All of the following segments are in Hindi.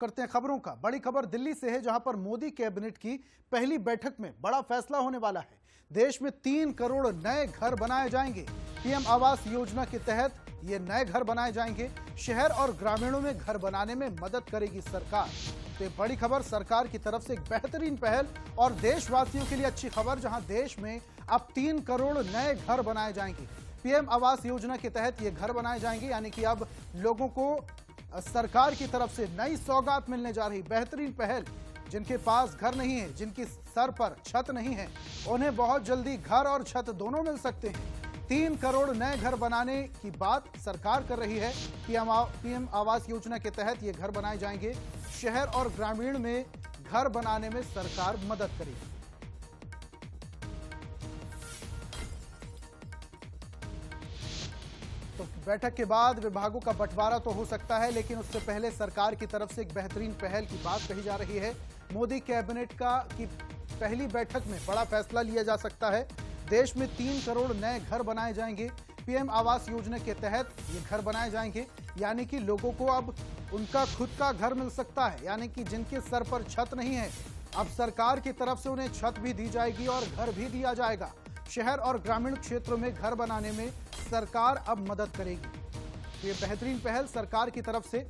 करते हैं खबरों का। बड़ी खबर दिल्ली से है, जहां पर मोदी कैबिनेट की पहली बैठक में बड़ा फैसला होने वाला है। देश में 3 करोड़ नए घर बनाए जाएंगे। पीएम आवास योजना के तहत ये नए घर बनाए जाएंगे। शहर और ग्रामीणों में घर बनाने में मदद करेगी सरकार। तो ये बड़ी खबर, सरकार की तरफ से एक बेहतरीन पहल और देशवासियों के लिए अच्छी खबर, जहां देश में अब 3 करोड़ नए घर बनाए जाएंगे। पीएम आवास योजना के तहत ये घर बनाए जाएंगे, यानी कि अब लोगों को सरकार की तरफ से नई सौगात मिलने जा रही। बेहतरीन पहल। जिनके पास घर नहीं है, जिनकी सर पर छत नहीं है, उन्हें बहुत जल्दी घर और छत दोनों मिल सकते हैं। 3 करोड़ नए घर बनाने की बात सरकार कर रही है। पीएम आवास योजना के तहत ये घर बनाए जाएंगे। शहर और ग्रामीण में घर बनाने में सरकार मदद करेगी। तो बैठक के बाद विभागों का बंटवारा तो हो सकता है, लेकिन उससे पहले सरकार की तरफ से एक बेहतरीन पहल की बात कही जा रही है। मोदी कैबिनेट की पहली बैठक में बड़ा फैसला लिया जा सकता है। देश में 3 करोड़ नए घर बनाए जाएंगे। पीएम आवास योजना के तहत ये घर बनाए जाएंगे, यानी कि लोगों को अब उनका खुद का घर मिल सकता है। यानी कि जिनके सर पर छत नहीं है, अब सरकार की तरफ से उन्हें छत भी दी जाएगी और घर भी दिया जाएगा। शहर और ग्रामीण क्षेत्रों में घर बनाने में सरकार अब मदद करेगी। ये बेहतरीन पहल सरकार की तरफ से,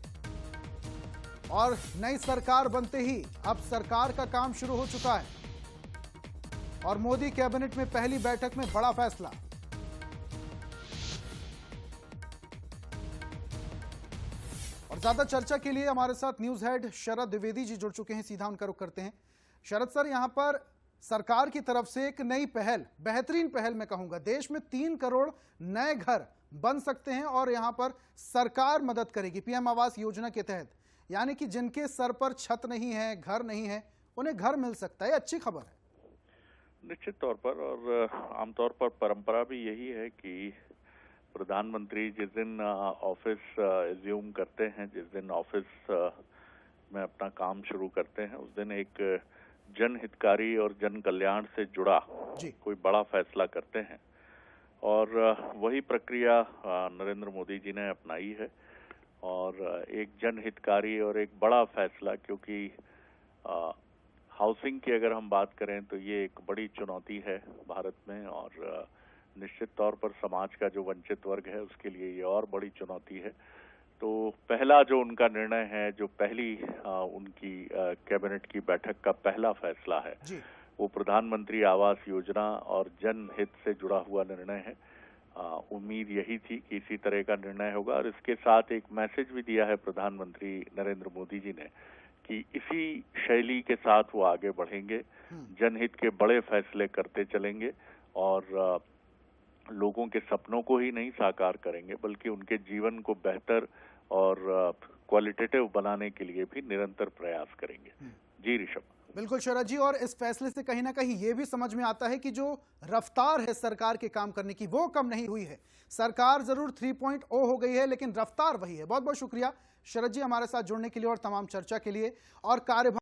और नई सरकार बनते ही अब सरकार का काम शुरू हो चुका है। और मोदी कैबिनेट में पहली बैठक में बड़ा फैसला। और ज्यादा चर्चा के लिए हमारे साथ न्यूज हेड शरद द्विवेदी जी जुड़ चुके हैं। सीधा उनका रुख करते हैं। शरद सर, यहां पर सरकार की तरफ से एक नई पहल, बेहतरीन पहल मैं कहूंगा। देश में 3 करोड़ नए घर बन सकते हैं और यहां पर सरकार मदद करेगी पीएम आवास योजना के तहत। यानी कि जिनके सर पर छत नहीं है, घर नहीं है, उन्हें घर मिल सकता है। अच्छी खबर है। निश्चित तौर पर, और आमतौर पर परंपरा भी यही है कि प्रधानमंत्री जिस दिन ऑफिस एज्यूम करते हैं, जिस दिन ऑफिस में अपना काम शुरू करते हैं, उस दिन एक जनहितकारी और जन कल्याण से जुड़ा कोई बड़ा फैसला करते हैं। और वही प्रक्रिया नरेंद्र मोदी जी ने अपनाई है। और एक जनहितकारी और एक बड़ा फैसला, क्योंकि हाउसिंग की अगर हम बात करें तो ये एक बड़ी चुनौती है भारत में, और निश्चित तौर पर समाज का जो वंचित वर्ग है उसके लिए ये और बड़ी चुनौती है। तो पहला जो उनका निर्णय है, जो पहली उनकी कैबिनेट की बैठक का पहला फैसला है, वो प्रधानमंत्री आवास योजना और जनहित से जुड़ा हुआ निर्णय है। उम्मीद यही थी कि इसी तरह का निर्णय होगा, और इसके साथ एक मैसेज भी दिया है प्रधानमंत्री नरेंद्र मोदी जी ने कि इसी शैली के साथ वो आगे बढ़ेंगे, जनहित के बड़े फैसले करते चलेंगे और लोगों के सपनों को ही नहीं साकार करेंगे, बल्कि उनके जीवन को बेहतर और क्वालिटेटिव बनाने के लिए भी निरंतर प्रयास करेंगे। जी ऋषभ। बिल्कुल शरद जी, और इस फैसले से कहीं ना कहीं ये भी समझ में आता है कि जो रफ्तार है सरकार के काम करने की, वो कम नहीं हुई है। सरकार जरूर 3.0 हो गई है, लेकिन रफ्तार वही है। बहुत बहुत शुक्रिया शरद जी हमारे साथ जुड़ने के लिए और तमाम चर्चा के लिए। और कार्यभार